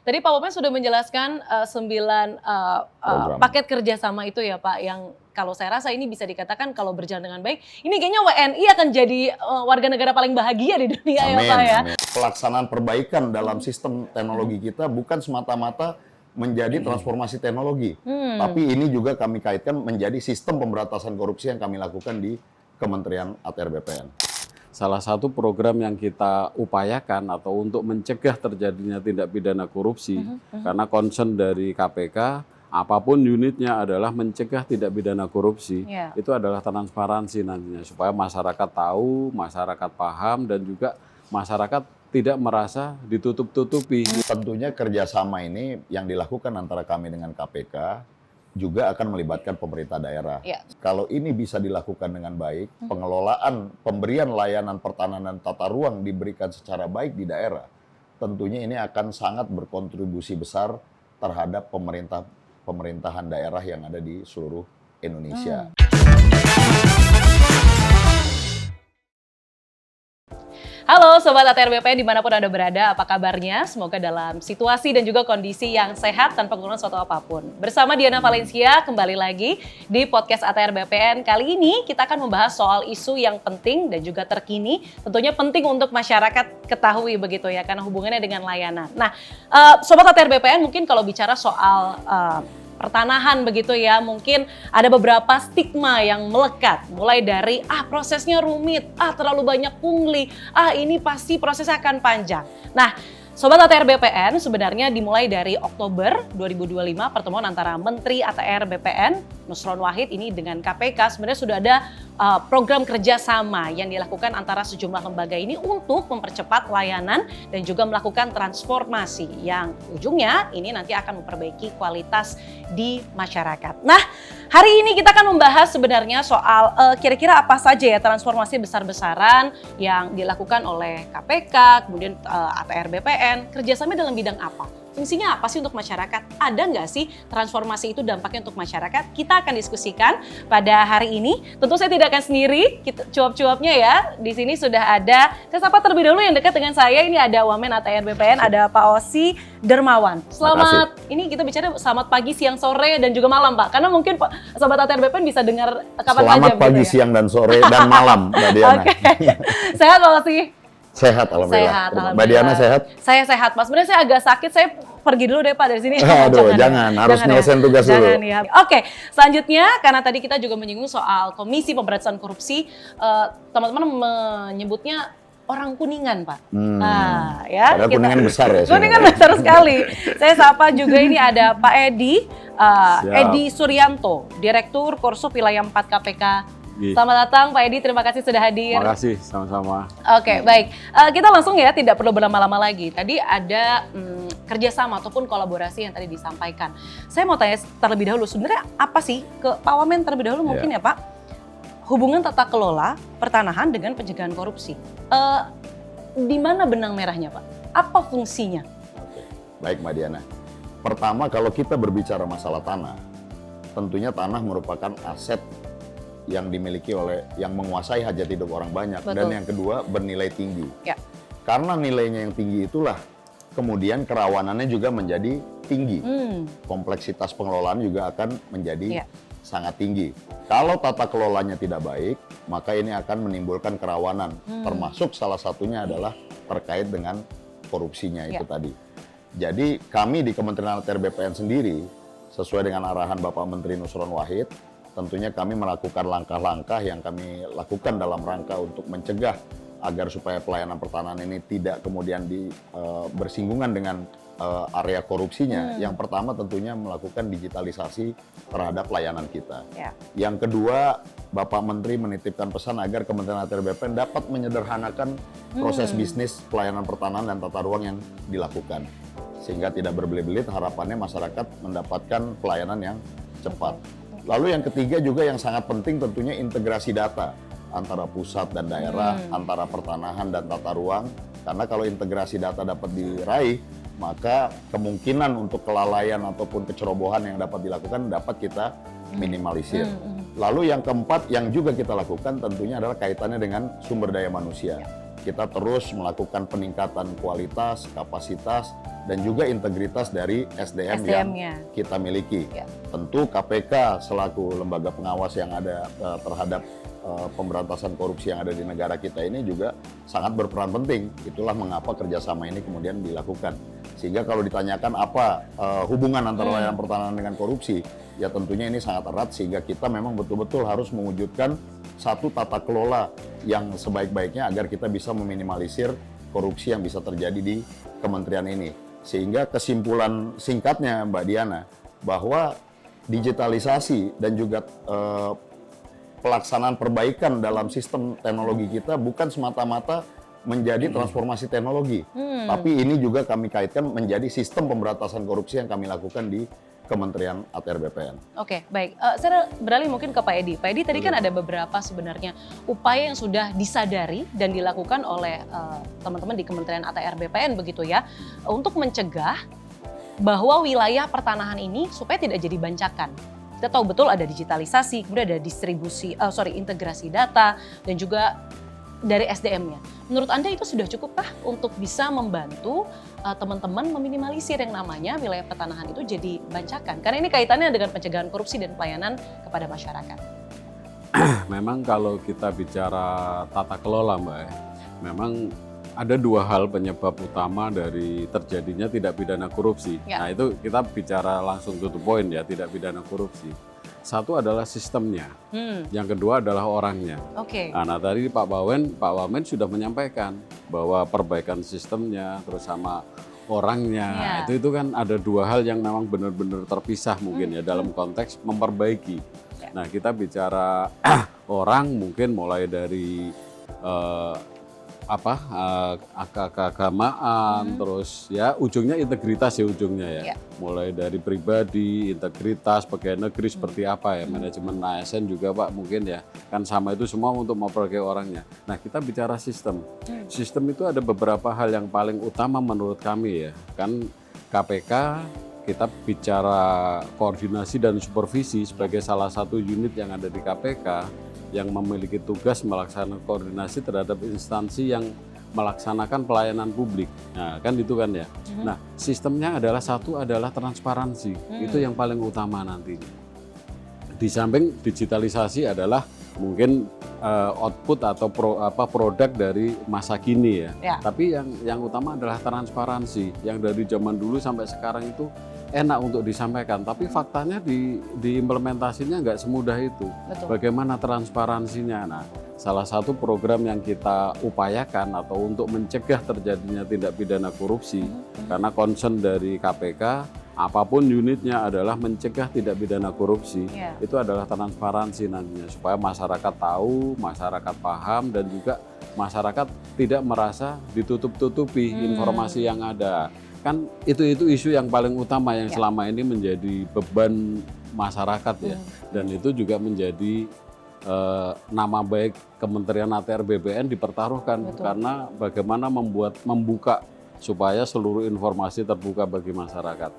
Tadi Pak Wamen sudah menjelaskan 9 paket kerjasama itu ya Pak, yang kalau saya rasa ini bisa dikatakan kalau berjalan dengan baik, ini kayaknya WNI akan jadi warga negara paling bahagia di dunia ya Pak ya. Amin. Pelaksanaan perbaikan dalam sistem teknologi kita bukan semata-mata menjadi transformasi teknologi, tapi ini juga kami kaitkan menjadi sistem pemberantasan korupsi yang kami lakukan di Kementerian ATR BPN. Salah satu program yang kita upayakan atau untuk mencegah terjadinya tindak pidana korupsi, karena concern dari KPK, apapun unitnya adalah mencegah tindak pidana korupsi, itu adalah transparansi nantinya, supaya masyarakat tahu, masyarakat paham, dan juga masyarakat tidak merasa ditutup-tutupi. Tentunya kerjasama ini yang dilakukan antara kami dengan KPK, juga akan melibatkan pemerintah daerah. Kalau ini bisa dilakukan dengan baik, pengelolaan, pemberian layanan pertanahan dan tata ruang diberikan secara baik di daerah, tentunya ini akan sangat berkontribusi besar terhadap pemerintahan daerah yang ada di seluruh Indonesia. Halo Sobat ATR BPN dimanapun Anda berada, apa kabarnya? Semoga dalam situasi dan juga kondisi yang sehat tanpa kekurangan suatu apapun. Bersama Diana Valencia kembali lagi di podcast ATR BPN. Kali ini kita akan membahas soal isu yang penting dan juga terkini. Tentunya penting untuk masyarakat ketahui begitu ya, karena hubungannya dengan layanan. Nah, Sobat ATR BPN mungkin kalau bicara soal pertanahan begitu ya, mungkin ada beberapa stigma yang melekat, mulai dari prosesnya rumit, terlalu banyak pungli, ini pasti prosesnya akan panjang. Nah, Sobat ATR BPN sebenarnya dimulai dari Oktober 2025 pertemuan antara Menteri ATR BPN Nusron Wahid ini dengan KPK sebenarnya sudah ada program kerjasama yang dilakukan antara sejumlah lembaga ini untuk mempercepat layanan dan juga melakukan transformasi yang ujungnya ini nanti akan memperbaiki kualitas di masyarakat. Nah, hari ini kita akan membahas sebenarnya soal kira-kira apa saja ya transformasi besar-besaran yang dilakukan oleh KPK, kemudian ATR BPN, kerjasama dalam bidang apa? Fungsinya apa sih untuk masyarakat? Ada nggak sih transformasi itu dampaknya untuk masyarakat? Kita akan diskusikan pada hari ini. Tentu saya tidak akan sendiri, cuap-cuapnya ya. Di sini sudah ada, saya sapa terlebih dahulu yang dekat dengan saya. Ini ada Wamen ATR BPN, ada Pak Osi Dermawan. Selamat, ini kita bicara selamat pagi, siang, sore, dan juga malam Pak. Karena mungkin Sobat ATR BPN bisa dengar kapan saja. Selamat pagi, siang, dan sore, dan malam Mbak Diana. Oke. Sehat Pak Osi? Sehat, alhamdulillah. Mbak Diana sehat? Saya sehat, Mas. Sebenarnya saya agak sakit, saya pergi dulu deh Pak dari sini. Aduh, jangan harus nyelesain tugas dulu. Jangan ya. Oke, selanjutnya karena tadi kita juga menyinggung soal Komisi Pemberantasan Korupsi, teman-teman menyebutnya orang Kuningan, Pak. Nah, ya. Padahal Kuningan besar ya. Kuningan besar sekali. Saya sapa juga ini ada Pak Edi Suryanto, Direktur Korsup Wilayah 4 KPK. Selamat datang Pak Edi, terima kasih sudah hadir. Terima kasih, sama-sama. Oke, baik. Kita langsung ya, tidak perlu berlama-lama lagi. Tadi ada kerjasama ataupun kolaborasi yang tadi disampaikan. Saya mau tanya terlebih dahulu, sebenarnya apa sih, ke Pak Wamen terlebih dahulu mungkin ya Pak, hubungan tata kelola pertanahan dengan pencegahan korupsi. Di mana benang merahnya Pak? Apa fungsinya? Oke. Baik Mbak Diana. Pertama, kalau kita berbicara masalah tanah, tentunya tanah merupakan aset yang dimiliki oleh, yang menguasai hajat hidup orang banyak. Betul. Dan yang kedua bernilai tinggi. Karena nilainya yang tinggi itulah kemudian kerawanannya juga menjadi tinggi. Kompleksitas pengelolaan juga akan menjadi sangat tinggi. Kalau tata kelolanya tidak baik, maka ini akan menimbulkan kerawanan. Termasuk salah satunya adalah terkait dengan korupsinya itu tadi. Jadi kami di Kementerian ATR BPN sendiri, sesuai dengan arahan Bapak Menteri Nusron Wahid, tentunya kami melakukan langkah-langkah yang kami lakukan dalam rangka untuk mencegah agar supaya pelayanan pertanahan ini tidak kemudian bersinggungan dengan area korupsinya. Yang pertama tentunya melakukan digitalisasi terhadap layanan kita. Yang kedua, Bapak Menteri menitipkan pesan agar Kementerian ATR BPN dapat menyederhanakan proses bisnis pelayanan pertanahan dan tata ruang yang dilakukan. Sehingga tidak berbelit-belit, harapannya masyarakat mendapatkan pelayanan yang cepat. Lalu yang ketiga juga yang sangat penting tentunya integrasi data antara pusat dan daerah, antara pertanahan dan tata ruang. Karena kalau integrasi data dapat diraih, maka kemungkinan untuk kelalaian ataupun kecerobohan yang dapat dilakukan dapat kita minimalisir. Lalu yang keempat yang juga kita lakukan tentunya adalah kaitannya dengan sumber daya manusia. kita terus melakukan peningkatan kualitas, kapasitas, dan juga integritas dari SDM yang kita miliki. Ya. Tentu KPK selaku lembaga pengawas yang ada terhadap pemberantasan korupsi yang ada di negara kita ini juga sangat berperan penting. Itulah mengapa kerjasama ini kemudian dilakukan. Sehingga kalau ditanyakan apa hubungan antara layanan pertahanan dengan korupsi, ya tentunya ini sangat erat sehingga kita memang betul-betul harus mewujudkan satu tata kelola yang sebaik-baiknya agar kita bisa meminimalisir korupsi yang bisa terjadi di kementerian ini. Sehingga kesimpulan singkatnya Mbak Diana, bahwa digitalisasi dan juga pelaksanaan perbaikan dalam sistem teknologi kita bukan semata-mata menjadi transformasi teknologi, tapi ini juga kami kaitkan menjadi sistem pemberantasan korupsi yang kami lakukan di Kementerian ATR BPN. Oke, baik. Saya beralih mungkin ke Pak Edi. Pak Edi, tadi kan ada beberapa sebenarnya upaya yang sudah disadari dan dilakukan oleh teman-teman di Kementerian ATR BPN begitu ya, untuk mencegah bahwa wilayah pertanahan ini supaya tidak jadi bancakan. Kita tahu betul ada digitalisasi, kemudian ada integrasi data, dan juga dari SDM-nya. Menurut Anda itu sudah cukupkah untuk bisa membantu teman-teman meminimalisir yang namanya wilayah pertanahan itu jadi bancakan? Karena ini kaitannya dengan pencegahan korupsi dan pelayanan kepada masyarakat. Memang kalau kita bicara tata kelola Mbak, memang ada dua hal penyebab utama dari terjadinya tindak pidana korupsi. Ya. Nah itu kita bicara langsung to the point ya, tindak pidana korupsi. Satu adalah sistemnya, yang kedua adalah orangnya. Oke. Nah tadi Pak Wamen sudah menyampaikan bahwa perbaikan sistemnya terus sama orangnya, itu kan ada dua hal yang memang benar-benar terpisah mungkin ya dalam konteks memperbaiki. Ya. Nah kita bicara orang mungkin mulai dari keagamaan, terus ya ujungnya integritas ya ujungnya ya. Mulai dari pribadi, integritas, pegawai negeri seperti apa ya, manajemen ASN juga Pak mungkin ya, kan sama itu semua untuk memperbaiki orangnya. Nah kita bicara sistem, sistem itu ada beberapa hal yang paling utama menurut kami ya, kan KPK kita bicara koordinasi dan supervisi sebagai salah satu unit yang ada di KPK yang memiliki tugas melaksanakan koordinasi terhadap instansi yang melaksanakan pelayanan publik. Nah, kan itu kan ya. Nah, sistemnya adalah transparansi. Itu yang paling utama nantinya. Di samping digitalisasi adalah mungkin output atau produk dari masa kini ya. Tapi yang utama adalah transparansi. Yang dari zaman dulu sampai sekarang itu enak untuk disampaikan, tapi faktanya diimplementasinya nggak semudah itu. Betul. Bagaimana transparansinya? Nah, salah satu program yang kita upayakan atau untuk mencegah terjadinya tindak pidana korupsi, karena concern dari KPK, apapun unitnya adalah mencegah tindak pidana korupsi, itu adalah transparansi nantinya, supaya masyarakat tahu, masyarakat paham, dan juga masyarakat tidak merasa ditutup-tutupi informasi yang ada. Kan itu isu yang paling utama yang selama ini menjadi beban masyarakat ya, dan itu juga menjadi nama baik Kementerian ATR BPN dipertaruhkan. Betul. Karena bagaimana membuka supaya seluruh informasi terbuka bagi masyarakat.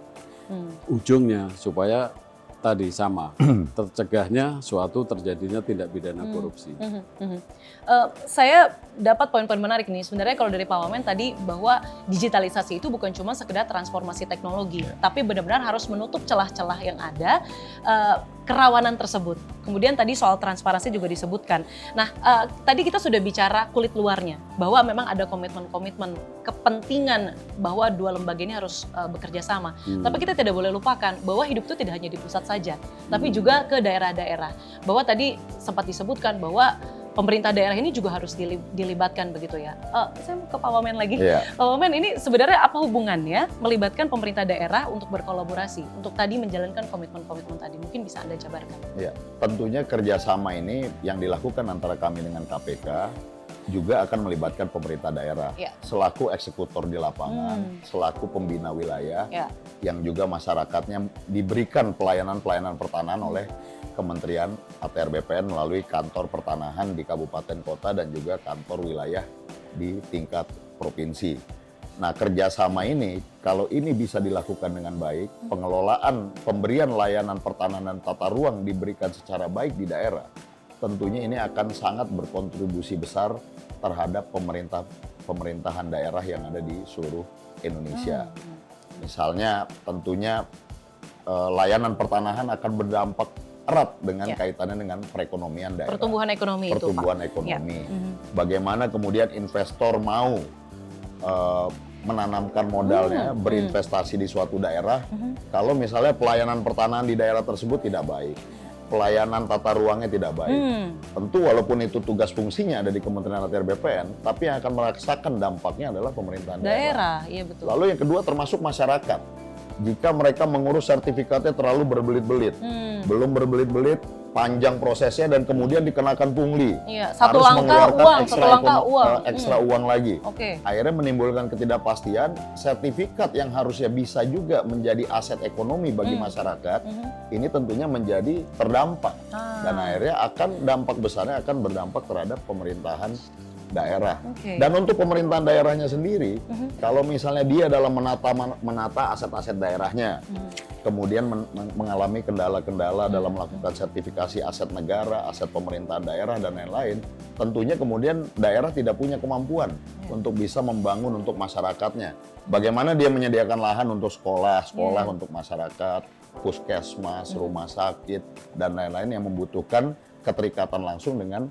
Ujungnya supaya tadi sama tercegahnya suatu terjadinya tindak pidana korupsi. Saya dapat poin-poin menarik nih. Sebenarnya kalau dari Pak Wamen tadi bahwa digitalisasi itu bukan cuma sekedar transformasi teknologi, tapi benar-benar harus menutup celah-celah yang ada, kerawanan tersebut. Kemudian tadi soal transparansi juga disebutkan. Nah, tadi kita sudah bicara kulit luarnya, bahwa memang ada komitmen-komitmen kepentingan bahwa dua lembaga ini harus bekerja sama. Tapi kita tidak boleh lupakan bahwa hidup itu tidak hanya di pusat saja, tapi juga ke daerah-daerah. Bahwa tadi sempat disebutkan bahwa pemerintah daerah ini juga harus dilibatkan begitu ya. Saya mau ke Pak Wamen lagi. Pak Wamen, ini sebenarnya apa hubungannya melibatkan pemerintah daerah untuk berkolaborasi, untuk tadi menjalankan komitmen-komitmen tadi? Mungkin bisa Anda jabarkan. Ya, tentunya kerjasama ini yang dilakukan antara kami dengan KPK juga akan melibatkan pemerintah daerah selaku eksekutor di lapangan, selaku pembina wilayah, yang juga masyarakatnya diberikan pelayanan-pelayanan pertanahan oleh Kementerian ATR BPN melalui kantor pertanahan di kabupaten kota dan juga kantor wilayah di tingkat provinsi. Nah, kerjasama ini, kalau ini bisa dilakukan dengan baik, pengelolaan pemberian layanan pertanahan tata ruang diberikan secara baik di daerah, tentunya ini akan sangat berkontribusi besar terhadap pemerintahan daerah yang ada di seluruh Indonesia. Misalnya tentunya layanan pertanahan akan berdampak erat dengan kaitannya dengan perekonomian daerah. Pertumbuhan ekonomi Pertumbuhan itu, Pak. ekonomi. Bagaimana kemudian investor mau menanamkan modalnya, berinvestasi di suatu daerah, kalau misalnya pelayanan pertanahan di daerah tersebut tidak baik, pelayanan tata ruangnya tidak baik. Tentu walaupun itu tugas fungsinya ada di Kementerian ATR BPN, tapi yang akan merasakan dampaknya adalah pemerintahan daerah. Iya betul. Lalu yang kedua termasuk masyarakat. Jika mereka mengurus sertifikatnya terlalu berbelit-belit, belum berbelit-belit, panjang prosesnya dan kemudian dikenakan pungli. Iya, satu Harus langkah mengeluarkan uang, satu langkah uang. Ekstra uang lagi. Oke. Akhirnya menimbulkan ketidakpastian, sertifikat yang harusnya bisa juga menjadi aset ekonomi bagi masyarakat, ini tentunya menjadi terdampak. Dan akhirnya dampak besarnya akan berdampak terhadap pemerintahan daerah. Dan untuk pemerintahan daerahnya sendiri, kalau misalnya dia dalam menata aset-aset daerahnya, kemudian mengalami kendala-kendala dalam melakukan sertifikasi aset negara, aset pemerintahan daerah, dan lain-lain, tentunya kemudian daerah tidak punya kemampuan untuk bisa membangun untuk masyarakatnya. Bagaimana dia menyediakan lahan untuk sekolah untuk masyarakat, puskesmas, rumah sakit, dan lain-lain yang membutuhkan keterikatan langsung dengan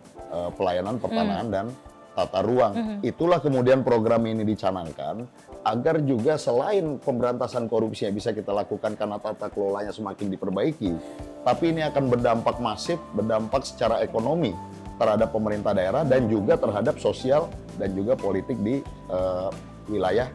pelayanan pertanahan dan tata ruang. Itulah kemudian program ini dicanangkan agar juga selain pemberantasan korupsi yang bisa kita lakukan karena tata kelolanya semakin diperbaiki, tapi ini akan berdampak masif, berdampak secara ekonomi terhadap pemerintah daerah dan juga terhadap sosial dan juga politik di wilayah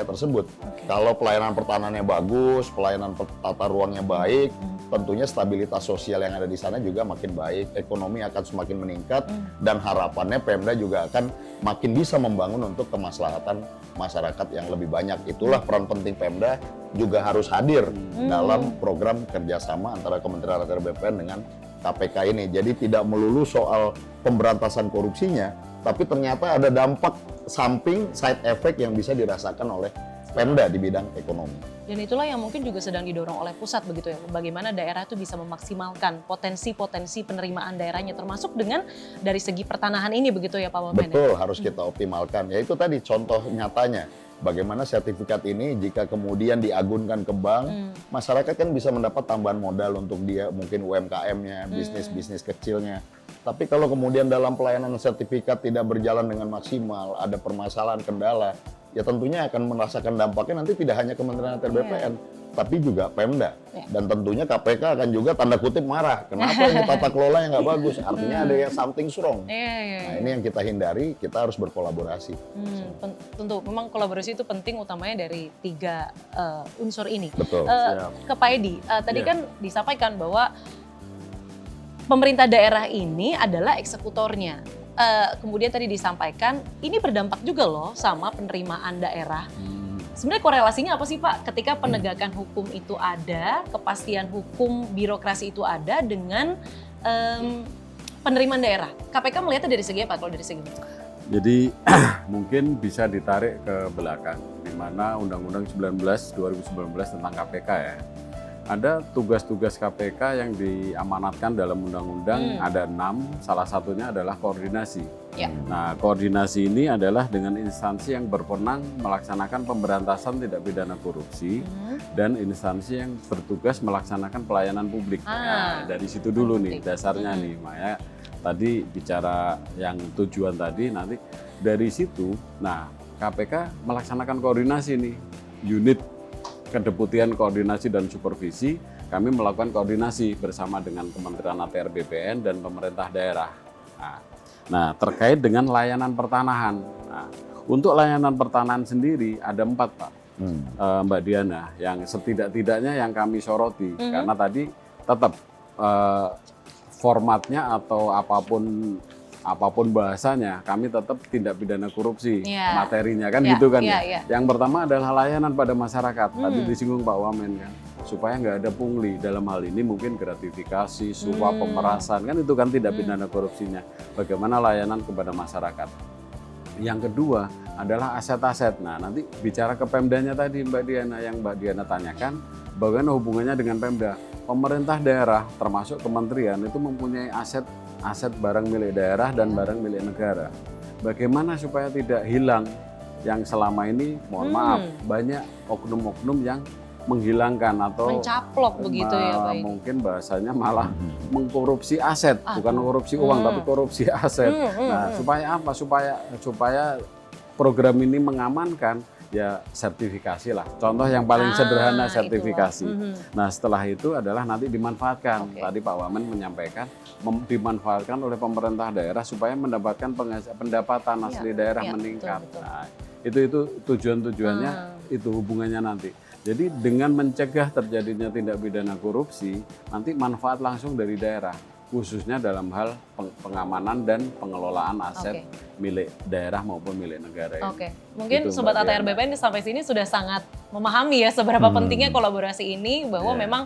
tersebut. Kalau pelayanan pertanannya bagus, pelayanan tata ruangnya baik, tentunya stabilitas sosial yang ada di sana juga makin baik, ekonomi akan semakin meningkat, dan harapannya Pemda juga akan makin bisa membangun untuk kemaslahatan masyarakat yang lebih banyak. Itulah peran penting Pemda juga harus hadir dalam program kerjasama antara Kementerian ATR BPN dengan KPK ini. Jadi tidak melulu soal pemberantasan korupsinya, tapi ternyata ada dampak samping, side effect yang bisa dirasakan oleh Pemda di bidang ekonomi. Dan itulah yang mungkin juga sedang didorong oleh pusat begitu ya, bagaimana daerah itu bisa memaksimalkan potensi-potensi penerimaan daerahnya, termasuk dengan dari segi pertanahan ini begitu ya Pak Wamen. Betul, harus kita optimalkan. Ya itu tadi contoh nyatanya, bagaimana sertifikat ini jika kemudian diagunkan ke bank, masyarakat kan bisa mendapat tambahan modal untuk dia mungkin UMKM-nya, bisnis-bisnis kecilnya. Tapi kalau kemudian dalam pelayanan sertifikat tidak berjalan dengan maksimal, ada permasalahan kendala, ya tentunya akan merasakan dampaknya nanti tidak hanya Kementerian ATR BPN, tapi juga Pemda. Dan tentunya KPK akan juga tanda kutip marah. Kenapa ini tata kelola yang nggak bagus? Artinya ada yang something wrong. Nah ini yang kita hindari, kita harus berkolaborasi. Tentu, memang kolaborasi itu penting utamanya dari 3 unsur ini. Betul. Ke Pak Edi, tadi kan disampaikan bahwa pemerintah daerah ini adalah eksekutornya. Kemudian tadi disampaikan ini berdampak juga loh sama penerimaan daerah. Sebenarnya korelasinya apa sih Pak ketika penegakan hukum itu ada, kepastian hukum birokrasi itu ada dengan penerimaan daerah? KPK melihatnya dari segi apa kalau dari segi itu? Jadi mungkin bisa ditarik ke belakang, di mana Undang-Undang 2019 tentang KPK ya. Ada tugas-tugas KPK yang diamanatkan dalam undang-undang, ada 6, salah satunya adalah koordinasi. Nah, koordinasi ini adalah dengan instansi yang berwenang melaksanakan pemberantasan tindak pidana korupsi dan instansi yang bertugas melaksanakan pelayanan publik. Nah, dari situ dulu nih dasarnya nih, Maya. Tadi bicara yang tujuan tadi, nanti dari situ, nah KPK melaksanakan koordinasi nih, unit Kedeputian Koordinasi dan Supervisi, kami melakukan koordinasi bersama dengan Kementerian ATR BPN dan pemerintah daerah. Nah, terkait dengan layanan pertanahan. Nah, untuk layanan pertanahan sendiri ada 4 Pak, Mbak Diana, yang setidak-tidaknya yang kami soroti. Karena tadi tetap formatnya atau apapun bahasanya, kami tetap tindak pidana korupsi, materinya kan gitu kan. Yang pertama adalah layanan pada masyarakat, tadi disinggung Pak Wamen kan, supaya nggak ada pungli, dalam hal ini mungkin gratifikasi, suap, pemerasan, kan itu kan tindak pidana korupsinya. Bagaimana layanan kepada masyarakat. Yang kedua adalah aset-aset. Nah nanti bicara ke Pemdanya tadi Mbak Diana, yang Mbak Diana tanyakan, bagaimana hubungannya dengan Pemda. Pemerintah daerah termasuk kementerian itu mempunyai aset barang milik daerah dan barang milik negara. bagaimana supaya tidak hilang yang selama ini, mohon maaf, banyak oknum-oknum yang menghilangkan atau mencaplok begitu ya, baik. mungkin bahasanya malah mengkorupsi aset, bukan korupsi uang tapi korupsi aset. Nah, supaya apa? Supaya program ini mengamankan, ya sertifikasi lah. Contoh yang paling sederhana sertifikasi. Nah, setelah itu adalah nanti dimanfaatkan. Tadi Pak Wamen menyampaikan dimanfaatkan oleh pemerintah daerah supaya mendapatkan pendapatan asli daerah meningkat. Betul. Nah, itu tujuannya, itu hubungannya nanti. Jadi dengan mencegah terjadinya tindak pidana korupsi, nanti manfaat langsung dari daerah, khususnya dalam hal pengamanan dan pengelolaan aset milik daerah maupun milik negara. Mungkin Gitu, Sobat Mbak ATR Diana. BPN sampai sini sudah sangat memahami ya seberapa pentingnya kolaborasi ini, bahwa memang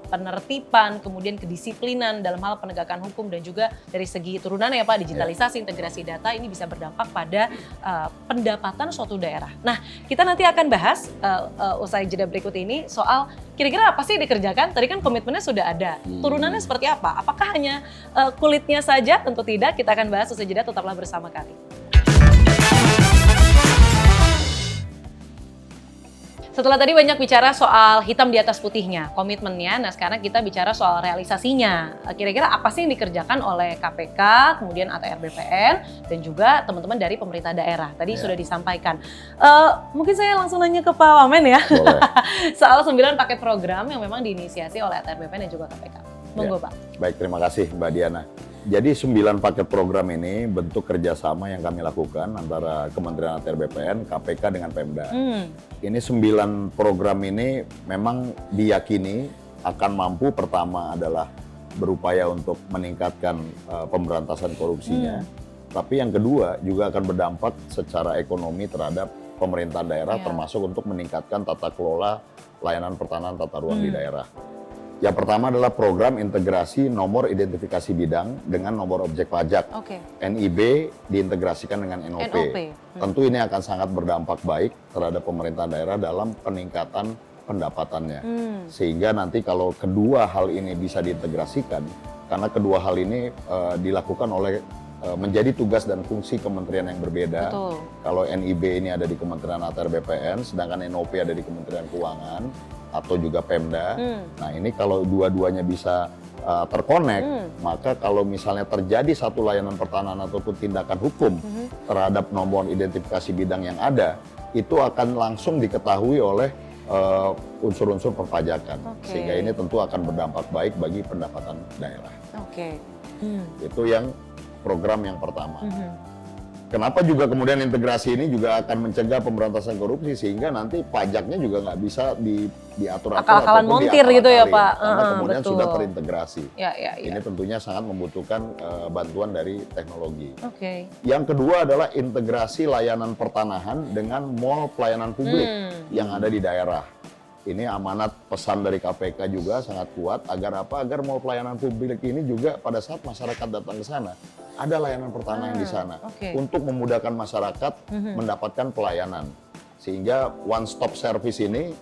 penertiban, kemudian kedisiplinan dalam hal penegakan hukum dan juga dari segi turunan ya Pak, digitalisasi, integrasi data ini bisa berdampak pada pendapatan suatu daerah. Nah, kita nanti akan bahas usai jeda berikut ini soal kira-kira apa sih dikerjakan? Tadi kan komitmennya sudah ada. Turunannya seperti apa? Apakah hanya kulitnya saja? Tentu tidak. Kita akan bahas usai jeda, tetaplah bersama kami. Setelah tadi banyak bicara soal hitam di atas putihnya, komitmennya, nah sekarang kita bicara soal realisasinya. Kira-kira apa sih yang dikerjakan oleh KPK, kemudian ATR BPN, dan juga teman-teman dari pemerintah daerah. Tadi sudah disampaikan. Mungkin saya langsung nanya ke Pak Wamen ya. Soal 9 paket program yang memang diinisiasi oleh ATR BPN dan juga KPK. Monggo Pak. Baik, terima kasih Mbak Diana. Jadi 9 paket program ini bentuk kerjasama yang kami lakukan antara Kementerian ATR BPN, KPK dengan Pemda. Ini 9 program ini memang diyakini akan mampu, pertama adalah berupaya untuk meningkatkan pemberantasan korupsinya. Tapi yang kedua juga akan berdampak secara ekonomi terhadap pemerintahan daerah, termasuk untuk meningkatkan tata kelola layanan pertanahan tata ruang di daerah. Yang pertama adalah program integrasi nomor identifikasi bidang dengan nomor objek pajak. NIB diintegrasikan dengan NOP. Tentu ini akan sangat berdampak baik terhadap pemerintahan daerah dalam peningkatan pendapatannya. Sehingga nanti kalau kedua hal ini bisa diintegrasikan, karena kedua hal ini dilakukan oleh menjadi tugas dan fungsi kementerian yang berbeda. Kalau NIB ini ada di Kementerian ATR BPN, sedangkan NOP ada di Kementerian Keuangan atau juga Pemda. Nah, ini kalau dua-duanya bisa terkonek, maka kalau misalnya terjadi satu layanan pertanahan ataupun tindakan hukum terhadap nomor identifikasi bidang yang ada, itu akan langsung diketahui oleh unsur-unsur perpajakan. Sehingga ini tentu akan berdampak baik bagi pendapatan daerah. Itu yang program yang pertama. Kenapa juga kemudian integrasi ini juga akan mencegah pemberantasan korupsi, sehingga nanti pajaknya juga nggak bisa diatur-atur akal-akalan montir gitu ya Pak. Karena kemudian betul. sudah terintegrasi. Ya. Ini tentunya sangat membutuhkan bantuan dari teknologi. Oke. Yang kedua adalah integrasi layanan pertanahan dengan mall pelayanan publik yang ada di daerah. Ini amanat pesan dari KPK juga sangat kuat, agar apa? Agar mall pelayanan publik ini juga pada saat masyarakat datang ke sana, ada layanan pertanahan di sana untuk memudahkan masyarakat mendapatkan pelayanan. Sehingga one stop service ini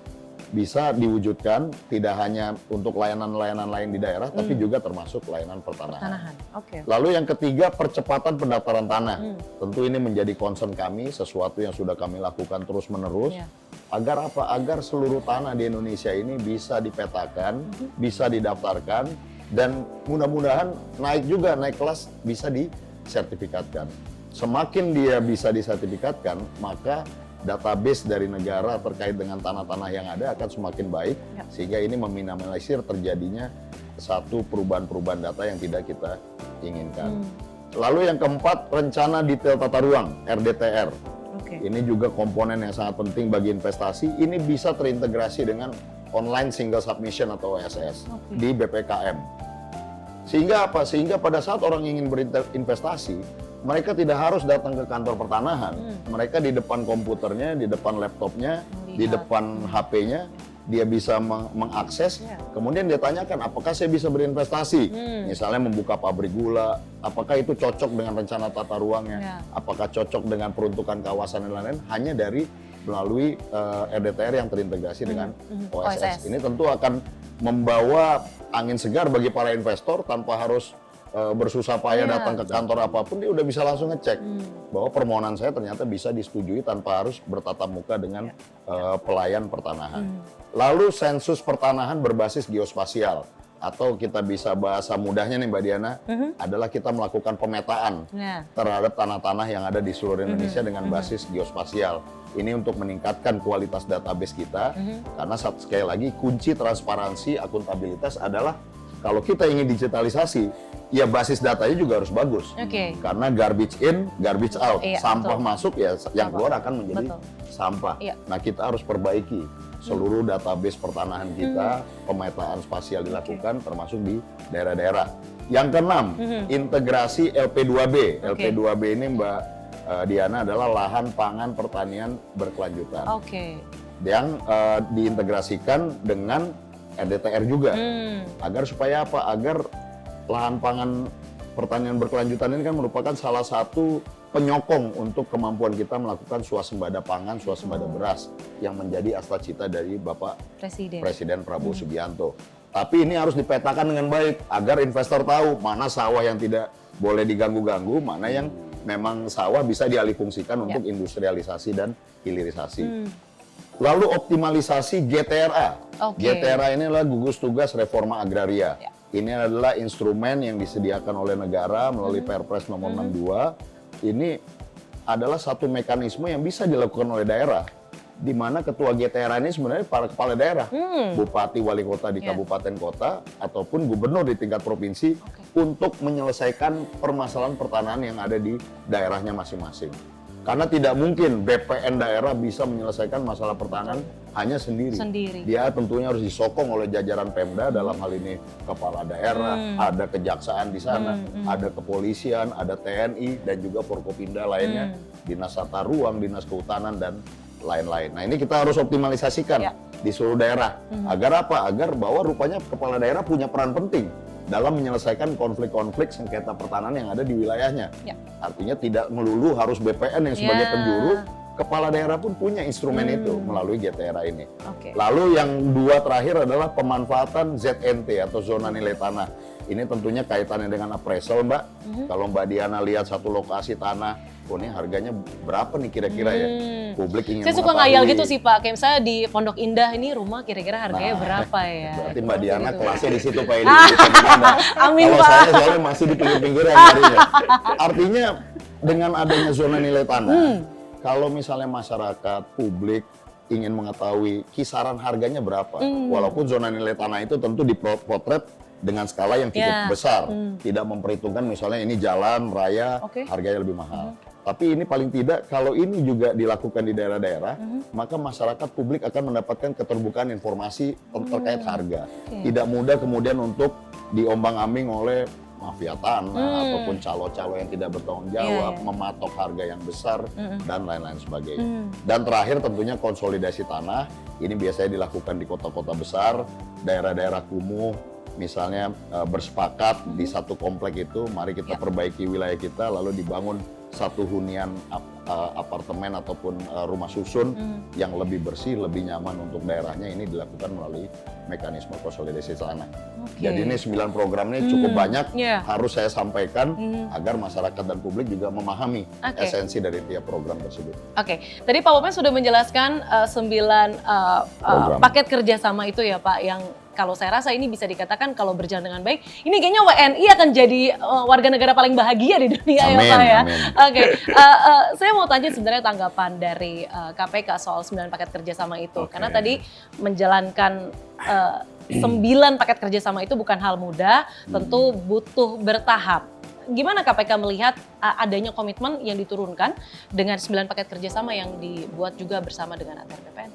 bisa diwujudkan tidak hanya untuk layanan-layanan lain di daerah, tapi juga termasuk layanan pertanahan. Lalu yang ketiga, percepatan pendaftaran tanah. Tentu ini menjadi concern kami, sesuatu yang sudah kami lakukan terus-menerus. Agar apa? Agar seluruh tanah di Indonesia ini bisa dipetakan, bisa didaftarkan, dan mudah-mudahan naik kelas, bisa disertifikatkan. Semakin dia bisa disertifikatkan, maka database dari negara terkait dengan tanah-tanah yang ada akan semakin baik, sehingga ini meminimalisir terjadinya satu perubahan-perubahan data yang tidak kita inginkan. Lalu yang keempat, rencana detail tata ruang, RDTR. Ini juga komponen yang sangat penting bagi investasi. Ini bisa terintegrasi dengan online single submission atau OSS di BPKM. Sehingga apa? Sehingga pada saat orang ingin berinvestasi, mereka tidak harus datang ke kantor pertanahan. Mereka di depan komputernya, di depan laptopnya, di depan HP-nya, dia bisa mengakses. Kemudian dia tanyakan, apakah saya bisa berinvestasi? Misalnya membuka pabrik gula, apakah itu cocok dengan rencana tata ruangnya? Apakah cocok dengan peruntukan kawasan dan lain-lain? Hanya melalui RDTR yang terintegrasi dengan OSS. Ini tentu akan membawa angin segar bagi para investor tanpa harus bersusah payah Iya. datang ke kantor apapun, dia udah bisa langsung ngecek bahwa permohonan saya ternyata bisa disetujui tanpa harus bertatap muka dengan pelayan pertanahan. Lalu sensus pertanahan berbasis geospasial, atau kita bisa bahasa mudahnya nih Mbak Diana, adalah kita melakukan pemetaan Ya. terhadap tanah-tanah yang ada di seluruh Indonesia dengan basis geospasial. Ini untuk meningkatkan kualitas database kita, karena sekali lagi kunci transparansi, akuntabilitas adalah kalau kita ingin digitalisasi, ya basis datanya juga harus bagus. Oke. Karena garbage in, garbage out. Iya, Sampah betul. masuk ya yang Sampah. keluar akan menjadi Betul. sampah. Iya. Nah, kita harus perbaiki seluruh database pertanahan kita, pemetaan spasial dilakukan termasuk di daerah-daerah. Yang keenam, integrasi LP2B. Oke. LP2B ini Mbak Diana adalah lahan pangan pertanian berkelanjutan. Oke. Yang diintegrasikan dengan RDTR juga. Agar supaya apa? Agar lahan pangan pertanian berkelanjutan ini kan merupakan salah satu penyokong untuk kemampuan kita melakukan swasembada pangan, swasembada beras yang menjadi cita dari Bapak Presiden Prabowo Subianto. Tapi ini harus dipetakan dengan baik agar investor tahu mana sawah yang tidak boleh diganggu-ganggu, mana yang memang sawah bisa dialihfungsikan untuk industrialisasi dan hilirisasi. Lalu optimalisasi GTRA. Oke. GTRA ini adalah gugus tugas reforma agraria. Ini adalah instrumen yang disediakan oleh negara melalui Perpres nomor 62. Ini adalah satu mekanisme yang bisa dilakukan oleh daerah, di mana ketua GTRA ini sebenarnya para kepala daerah, bupati, wali kota di kabupaten kota, ataupun gubernur di tingkat provinsi, untuk menyelesaikan permasalahan pertanahan yang ada di daerahnya masing-masing. Karena tidak mungkin BPN daerah bisa menyelesaikan masalah pertanahan hanya sendiri. Dia tentunya harus disokong oleh jajaran Pemda, dalam hal ini kepala daerah, ada kejaksaan di sana, ada kepolisian, ada TNI, dan juga Forkopimda lainnya, Dinas Tata Ruang, Dinas Kehutanan, dan lain-lain. Nah, ini kita harus optimalisasikan di seluruh daerah. Agar apa? Agar bahwa rupanya kepala daerah punya peran penting dalam menyelesaikan konflik-konflik sengketa pertanahan yang ada di wilayahnya. Artinya tidak melulu harus BPN yang sebagai penjuru, kepala daerah pun punya instrumen itu melalui GTRA ini. Lalu yang dua terakhir adalah pemanfaatan ZNT atau zona nilai tanah. Ini tentunya kaitannya dengan appraisal, Mbak. Kalau Mbak Diana lihat satu lokasi tanah, ini harganya berapa nih kira-kira ya? Publik ingin Saya suka mengetahui. ngayal gitu sih Pak, kayak misalnya di Pondok Indah ini rumah kira-kira harganya berapa ya? Berarti Mbak Diana Gitu. kelasnya di situ Pak Edi. Amin, Kalau Pak. saya soalnya masih di pinggir-pinggir yang nyarinya. Artinya dengan adanya zona nilai tanah, kalau misalnya masyarakat, publik ingin mengetahui kisaran harganya berapa, walaupun zona nilai tanah itu tentu dipotret dengan skala yang cukup besar, tidak memperhitungkan misalnya ini jalan raya harganya lebih mahal. Tapi ini paling tidak kalau ini juga dilakukan di daerah-daerah, maka masyarakat publik akan mendapatkan keterbukaan informasi terkait harga. Tidak mudah kemudian untuk diombang-ambing oleh mafia tanah ataupun calo-calo yang tidak bertanggung jawab, mematok harga yang besar dan lain-lain sebagainya. Dan terakhir tentunya konsolidasi tanah, ini biasanya dilakukan di kota-kota besar, daerah-daerah kumuh, misalnya bersepakat di satu komplek itu, mari kita perbaiki wilayah kita, lalu dibangun satu hunian apartemen ataupun rumah susun yang lebih bersih, lebih nyaman untuk daerahnya. Ini dilakukan melalui mekanisme konsolidasi tanah. Jadi ini 9 program ini cukup banyak, harus saya sampaikan agar masyarakat dan publik juga memahami esensi dari tiap program tersebut. Tadi Pak Wamen sudah menjelaskan 9 paket kerjasama itu ya Pak, yang kalau saya rasa ini bisa dikatakan kalau berjalan dengan baik, ini kayaknya WNI akan jadi warga negara paling bahagia di dunia ya Pak ya. Saya mau tanya sebenarnya tanggapan dari KPK soal 9 paket kerjasama itu. Karena tadi menjalankan 9 paket kerjasama itu bukan hal mudah, tentu butuh bertahap. Gimana KPK melihat adanya komitmen yang diturunkan dengan 9 paket kerjasama yang dibuat juga bersama dengan ATR BPN?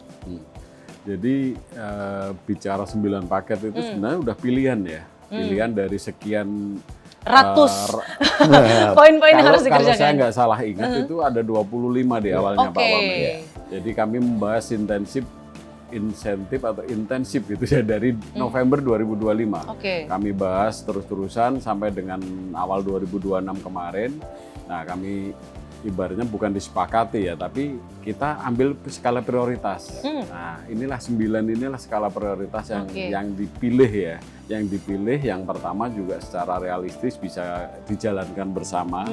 Jadi bicara 9 paket itu sebenarnya udah pilihan ya. Pilihan dari sekian ratus poin-poin yang harus dikerjakan. Kalau saya nggak salah ingat itu ada 25 di awalnya Pak Wamen. Jadi kami membahas insentif atau intensif gitu ya dari November 2025. Kami bahas terus-terusan sampai dengan awal 2026 kemarin. Nah, kami ibaratnya bukan disepakati ya, tapi kita ambil skala prioritas. Nah, inilah 9 inilah skala prioritas yang dipilih ya. Yang dipilih yang pertama juga secara realistis bisa dijalankan bersama.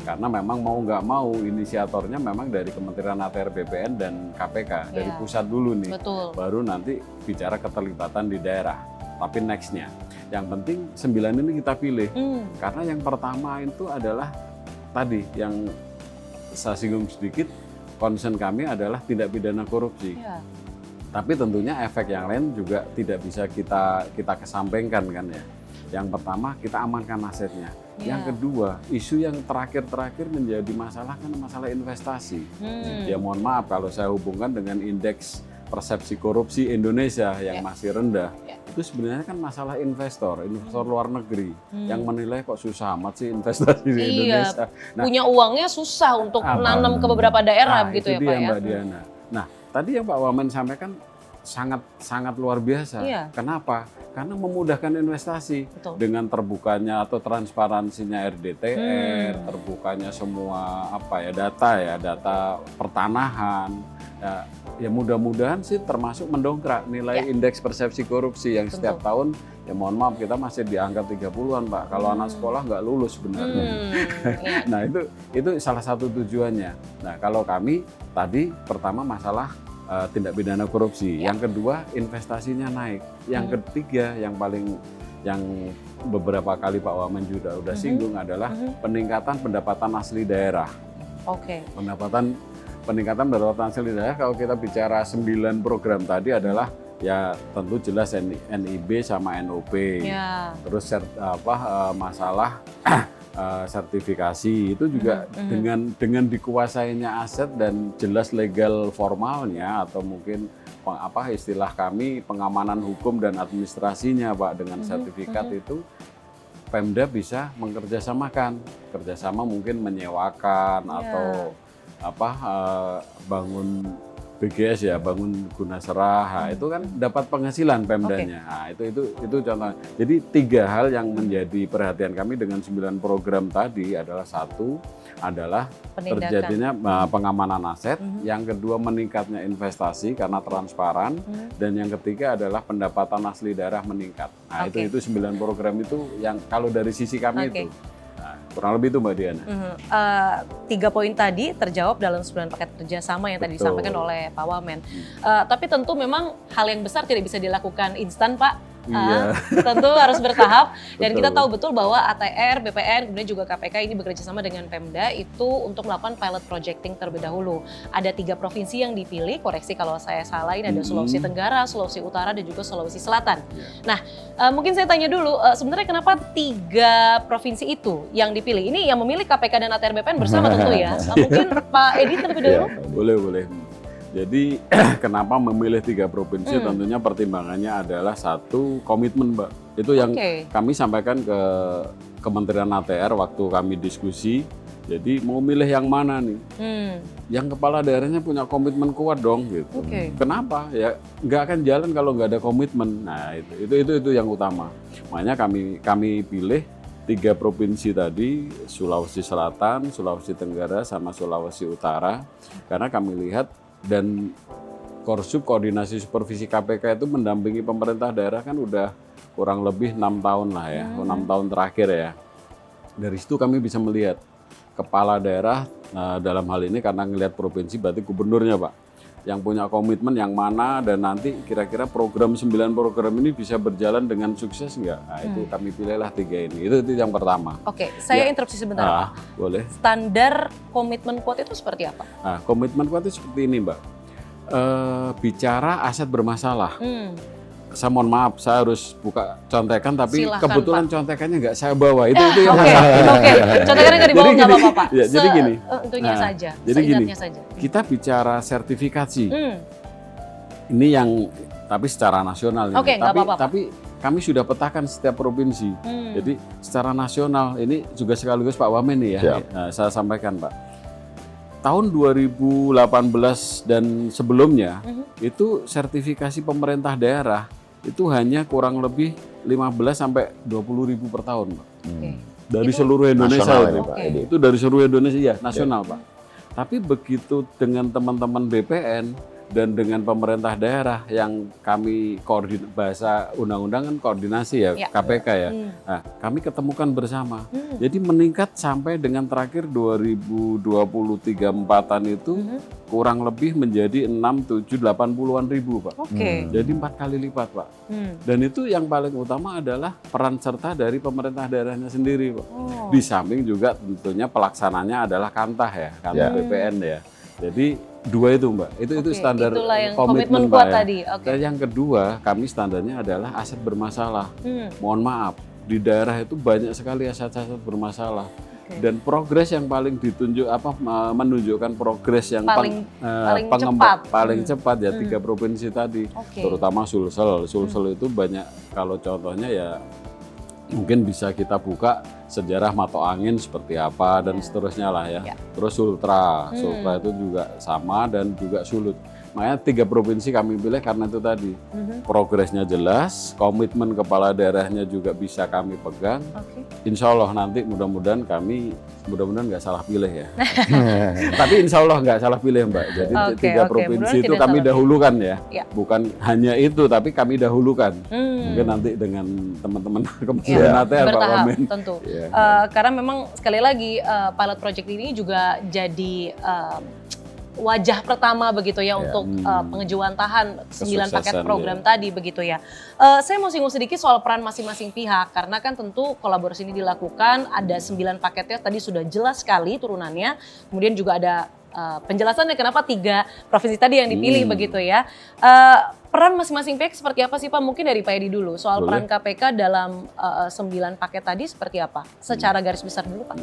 Karena memang mau nggak mau inisiatornya memang dari Kementerian ATR BPN dan KPK, dari pusat dulu nih. Betul. Baru nanti bicara keterlibatan di daerah. Tapi nextnya, yang penting 9 ini kita pilih. Karena yang pertama itu adalah tadi yang saya singgung sedikit, concern kami adalah tindak pidana korupsi. Tapi tentunya efek yang lain juga tidak bisa kita kesampingkan kan ya. Yang pertama kita amankan asetnya. Yang kedua, isu yang terakhir menjadi masalah kan masalah investasi. Ya mohon maaf kalau saya hubungkan dengan indeks persepsi korupsi Indonesia yang masih rendah. Itu sebenarnya kan masalah investor luar negeri yang menilai kok susah amat sih investasi di Indonesia. Nah, punya uangnya susah untuk nanam ke beberapa daerah gitu ya Pak ya. Mbak Diana. Nah, tadi yang Pak Wamen sampaikan sangat luar biasa. Kenapa? Karena memudahkan investasi. Dengan terbukanya atau transparansinya RDTR, terbukanya semua data pertanahan. Ya mudah-mudahan sih termasuk mendongkrak nilai indeks persepsi korupsi yang setiap tahun ya mohon maaf kita masih di angka 30-an Pak. Kalau anak sekolah nggak lulus sebenarnya. Nah itu salah satu tujuannya. Nah kalau kami tadi pertama masalah tindak pidana korupsi, yang kedua investasinya naik, yang ketiga yang beberapa kali Pak Wamen juga udah singgung adalah peningkatan pendapatan asli daerah. Peningkatan pendapatan asli daerah kalau kita bicara 9 program tadi adalah ya tentu jelas NIB sama NOP. Terus masalah sertifikasi itu juga dengan dikuasainya aset dan jelas legal formalnya atau mungkin istilah kami pengamanan hukum dan administrasinya Pak dengan sertifikat itu Pemda bisa kerjasama mungkin menyewakan atau bangun BGS ya, bangun guna serah, itu kan dapat penghasilan Pemdanya. Nah, itu contoh. Jadi 3 hal yang menjadi perhatian kami dengan 9 program tadi adalah satu adalah terjadinya pengamanan aset, yang kedua meningkatnya investasi karena transparan, dan yang ketiga adalah pendapatan asli daerah meningkat. Nah, itu 9 program itu yang kalau dari sisi kami itu. Kurang lebih itu Mbak Diana. 3 poin tadi terjawab dalam 9 paket kerjasama yang tadi disampaikan oleh Pak Wamen. Tapi tentu memang hal yang besar tidak bisa dilakukan instan Pak. Tentu harus bertahap dan kita tahu betul bahwa ATR, BPN, kemudian juga KPK ini bekerja sama dengan Pemda itu untuk melakukan pilot projecting terlebih dahulu. Ada 3 provinsi yang dipilih, koreksi kalau saya salah, ini ada Sulawesi Tenggara, Sulawesi Utara, dan juga Sulawesi Selatan. Nah, mungkin saya tanya dulu, sebenarnya kenapa 3 provinsi itu yang dipilih? Ini yang memilih KPK dan ATR BPN bersama tentu ya. Mungkin Pak Edi terlebih dahulu? Boleh. Jadi kenapa memilih 3 provinsi? Tentunya pertimbangannya adalah satu komitmen Mbak. Itu yang kami sampaikan ke Kementerian ATR waktu kami diskusi. Jadi mau milih yang mana nih? Yang kepala daerahnya punya komitmen kuat dong gitu. Kenapa? Ya nggak akan jalan kalau nggak ada komitmen. Nah itu yang utama. Makanya kami pilih 3 provinsi tadi, Sulawesi Selatan, Sulawesi Tenggara, sama Sulawesi Utara. Karena kami lihat dan Korsup Koordinasi Supervisi KPK itu mendampingi pemerintah daerah kan udah kurang lebih 6 tahun lah ya, 6 tahun terakhir ya. Dari situ kami bisa melihat kepala daerah dalam hal ini karena ngelihat provinsi berarti gubernurnya Pak, yang punya komitmen yang mana dan nanti kira-kira program 9 program ini bisa berjalan dengan sukses nggak? Nah itu kami pilihlah 3 ini, itu yang pertama. Saya interupsi sebentar Pak. Boleh. Standar komitmen kuat itu seperti apa? Nah, komitmen kuat itu seperti ini Mbak, bicara aset bermasalah. Saya mohon maaf, saya harus buka contekan, tapi silahkan, kebetulan Pak. Contekannya nggak saya bawa. Itu yang contekannya nggak dibawa nggak apa-apa Pak. Ya, jadi gini. Tentunya saja. Jadi gini. Kita bicara sertifikasi. Ini yang tapi secara nasional. Tapi kami sudah petakan setiap provinsi. Jadi secara nasional ini juga sekaligus Pak Wamen nih ya. Nah, saya sampaikan Pak. Tahun 2018 dan sebelumnya itu sertifikasi pemerintah daerah itu hanya kurang lebih 15 sampai 20 ribu per tahun, Pak. Dari itu seluruh Indonesia itu, Pak. Itu dari seluruh Indonesia ya, nasional, Pak. Tapi begitu dengan teman-teman BPN dan dengan pemerintah daerah yang kami bahasa undang-undang kan koordinasi ya, KPK ya. Nah, kami ketemukan bersama. Jadi meningkat sampai dengan terakhir 2023-4an itu kurang lebih menjadi 6-7-80-an ribu, Pak. Jadi 4 kali lipat, Pak. Dan itu yang paling utama adalah peran serta dari pemerintah daerahnya sendiri, Pak. Di samping juga tentunya pelaksananya adalah Kantah ya, Kantah BPN ya. Jadi 2 itu, Mbak. Itu standar komitmen kuat Pak, tadi. Dan yang kedua, kami standarnya adalah aset bermasalah. Mohon maaf, di daerah itu banyak sekali aset-aset bermasalah. Dan progres yang paling menunjukkan progres yang paling cepat ya 3 provinsi tadi, terutama Sulsel. Sulsel itu banyak, kalau contohnya ya mungkin bisa kita buka sejarah Mato Angin seperti apa dan seterusnya lah ya. Terus Sultra itu juga sama dan juga Sulut. Makanya 3 provinsi kami pilih karena itu tadi progresnya jelas, komitmen kepala daerahnya juga bisa kami pegang. Insya Allah nanti mudah-mudahan nggak salah pilih ya. Tapi insya Allah nggak salah pilih, Mbak. Jadi 3 provinsi itu kami dahulukan ya. Bukan hanya itu, tapi kami dahulukan. Mungkin nanti dengan teman-teman Kementerian ATR Pak Wamen. Tentu. Karena memang sekali lagi pilot project ini juga jadi wajah pertama begitu ya untuk pengejawantahan 9 paket program tadi begitu ya. Saya mau singgung sedikit soal peran masing-masing pihak karena kan tentu kolaborasi ini dilakukan, ada 9 paketnya tadi sudah jelas sekali turunannya. Kemudian juga ada penjelasannya kenapa 3 provinsi tadi yang dipilih begitu ya. Peran masing-masing pihak seperti apa sih Pak? Mungkin dari Pak Edi dulu soal peran KPK dalam 9 paket tadi seperti apa? Secara garis besar dulu Pak.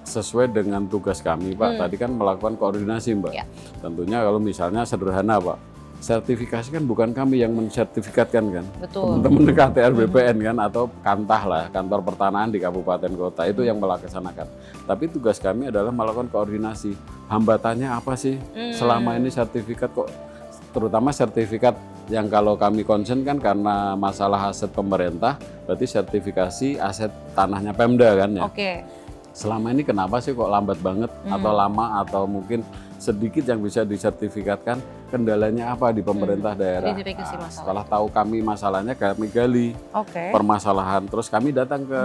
Sesuai dengan tugas kami Pak, tadi kan melakukan koordinasi Mbak. Tentunya kalau misalnya sederhana Pak, sertifikasi kan bukan kami yang mensertifikatkan kan. Teman-teman KTR BPN kan atau Kantah lah, kantor pertanahan di kabupaten kota itu yang melaksanakan. Tapi tugas kami adalah melakukan koordinasi. Hambatannya apa sih selama ini sertifikat kok, terutama sertifikat yang kalau kami concern kan karena masalah aset pemerintah, berarti sertifikasi aset tanahnya Pemda kan ya. Selama ini kenapa sih kok lambat banget atau lama atau mungkin sedikit yang bisa disertifikatkan, kendalanya apa di pemerintah daerah? Nah, setelah tahu kami masalahnya, kami gali permasalahan, terus kami datang ke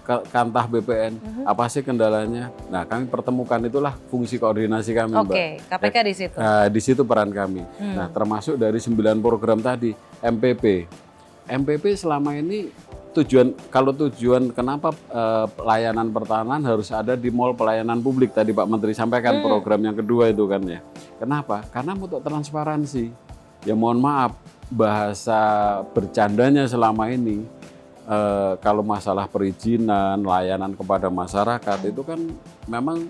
Kantah BPN, apa sih kendalanya? Nah, kami pertemukan, itulah fungsi koordinasi kami, Mbak. KPK di situ. Di situ peran kami. Nah, termasuk dari 9 program tadi, MPP selama ini tujuan kenapa pelayanan pertahanan harus ada di mall pelayanan publik tadi Pak Menteri sampaikan program yang kedua itu kan ya. Kenapa? Karena untuk transparansi. Ya mohon maaf, bahasa bercandanya selama ini kalau masalah perizinan, layanan kepada masyarakat itu kan memang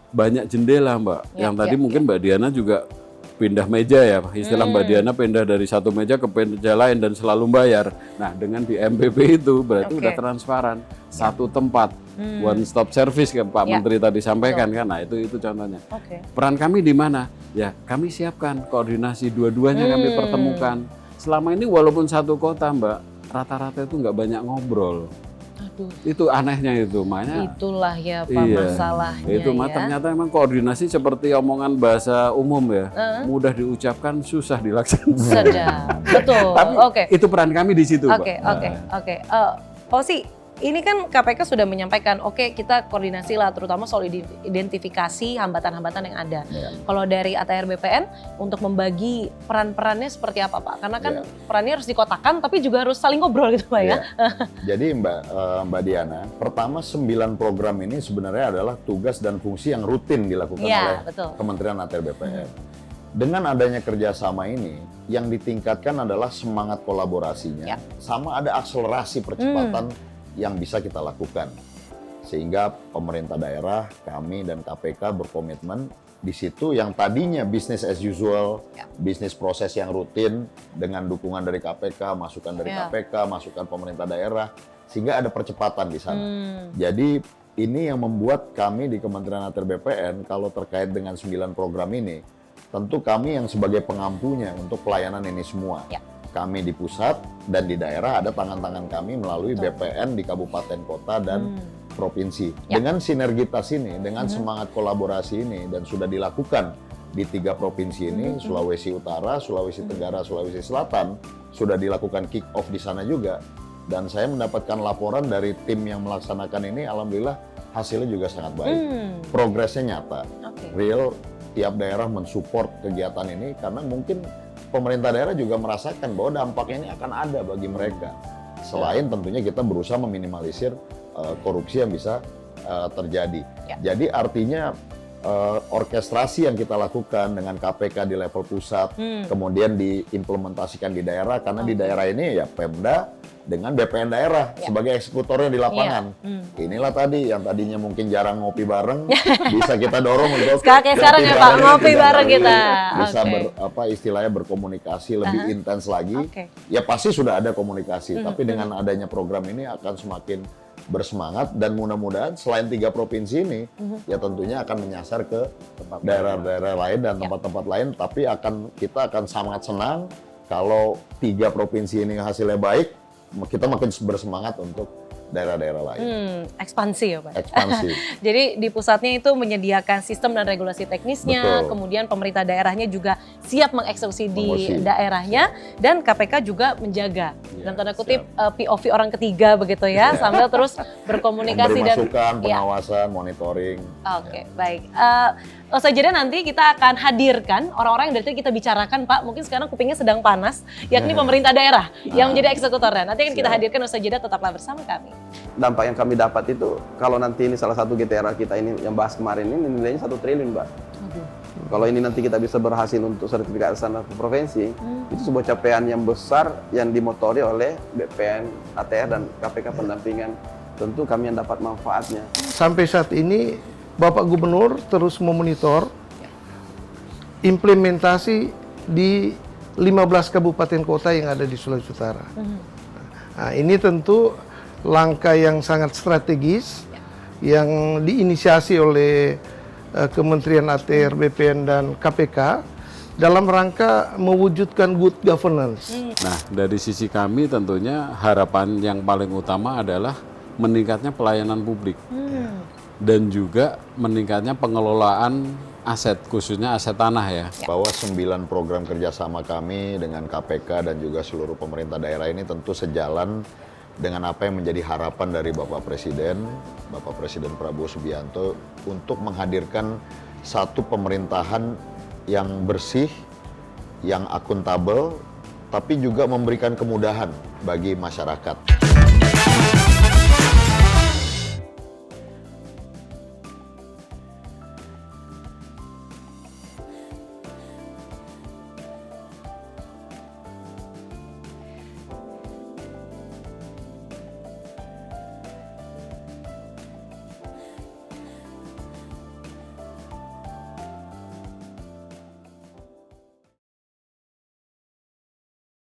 banyak jendela Mbak. Yang tadi mungkin Mbak Diana juga pindah meja ya, istilah Mbak Diana pindah dari satu meja ke meja lain dan selalu bayar. Nah dengan di MPP itu berarti udah transparan, satu tempat, one stop service kan Pak Menteri tadi sampaikan kan. Nah itu contohnya. Peran kami di mana? Ya kami siapkan koordinasi dua-duanya kami pertemukan. Selama ini walaupun satu kota Mbak, rata-rata itu nggak banyak ngobrol. Itu anehnya itu, makanya itulah ya Pak masalahnya itu ya. Ternyata memang koordinasi seperti omongan bahasa umum ya, mudah diucapkan, susah dilaksanakan. Sedap, betul. Tapi itu peran kami di situ, Pak. Fauzi, ini kan KPK sudah menyampaikan, kita koordinasi lah, terutama soal identifikasi hambatan-hambatan yang ada. Kalau dari ATR BPN untuk membagi peran-perannya seperti apa Pak? Karena kan perannya harus dikotakan, tapi juga harus saling ngobrol gitu Pak ya. Jadi Mbak Diana, pertama 9 program ini sebenarnya adalah tugas dan fungsi yang rutin dilakukan oleh Kementerian ATR BPN. Dengan adanya kerjasama ini, yang ditingkatkan adalah semangat kolaborasinya, sama ada akselerasi percepatan yang bisa kita lakukan. Sehingga pemerintah daerah, kami dan KPK berkomitmen di situ yang tadinya bisnis as usual, bisnis proses yang rutin dengan dukungan dari KPK, masukan dari KPK, masukan pemerintah daerah, sehingga ada percepatan di sana. Jadi ini yang membuat kami di Kementerian ATR BPN kalau terkait dengan 9 program ini, tentu kami yang sebagai pengampunya untuk pelayanan ini semua. Kami di pusat dan di daerah ada tangan-tangan kami melalui BPN di kabupaten kota dan provinsi. Ya. Dengan sinergitas ini, dengan semangat kolaborasi ini, dan sudah dilakukan di 3 provinsi ini, Sulawesi Utara, Sulawesi Tenggara, Sulawesi Selatan, sudah dilakukan kick off di sana juga. Dan saya mendapatkan laporan dari tim yang melaksanakan ini, alhamdulillah hasilnya juga sangat baik. Progresnya nyata, real, tiap daerah mensupport kegiatan ini karena mungkin pemerintah daerah juga merasakan bahwa dampaknya ini akan ada bagi mereka. Selain tentunya kita berusaha meminimalisir korupsi yang bisa terjadi. Jadi artinya orkestrasi yang kita lakukan dengan KPK di level pusat, kemudian diimplementasikan di daerah, karena di daerah ini ya Pemda dengan BPN daerah sebagai eksekutornya di lapangan. Inilah tadi yang tadinya mungkin jarang ngopi bareng, bisa kita dorong untuk sekarang ya Pak, ngopi bareng kita. Bisa istilahnya berkomunikasi lebih intens lagi. Ya pasti sudah ada komunikasi, tapi dengan adanya program ini akan semakin bersemangat dan mudah-mudahan selain 3 provinsi ini ya tentunya akan menyasar ke daerah-daerah lain dan tempat-tempat lain, tapi kita akan sangat senang kalau 3 provinsi ini hasilnya baik, kita makin bersemangat untuk daerah-daerah lain. Ekspansi ya Pak? Ekspansi. Jadi di pusatnya itu menyediakan sistem dan regulasi teknisnya, kemudian pemerintah daerahnya juga siap mengeksekusi di daerahnya, dan KPK juga menjaga, dalam tanda kutip POV orang ketiga begitu ya, sambil terus berkomunikasi dan masukan, pengawasan, monitoring. Oke, baik. Usai jeda nanti kita akan hadirkan orang-orang yang dari tadi kita bicarakan Pak, mungkin sekarang kupingnya sedang panas, yakni pemerintah daerah yang menjadi eksekutornya. Nanti akan kita hadirkan usai jeda, tetaplah bersama kami. Dampak yang kami dapat itu, kalau nanti ini salah satu GTRA kita ini yang bahas kemarin ini nilainya 1 triliun Mbak. Kalau ini nanti kita bisa berhasil untuk sertifikasi sana ke provinsi, itu sebuah capaian yang besar yang dimotori oleh BPN, ATR, dan KPK pendampingan. Tentu kami yang dapat manfaatnya. Sampai saat ini Bapak Gubernur terus memonitor implementasi di 15 kabupaten kota yang ada di Sulawesi Utara. Nah, ini tentu langkah yang sangat strategis yang diinisiasi oleh Kementerian ATR, BPN, dan KPK dalam rangka mewujudkan good governance. Nah, dari sisi kami tentunya harapan yang paling utama adalah meningkatnya pelayanan publik. Dan juga meningkatnya pengelolaan aset, khususnya aset tanah ya. Bahwa 9 program kerjasama kami dengan KPK dan juga seluruh pemerintah daerah ini tentu sejalan dengan apa yang menjadi harapan dari Bapak Presiden Prabowo Subianto untuk menghadirkan satu pemerintahan yang bersih, yang akuntabel, tapi juga memberikan kemudahan bagi masyarakat.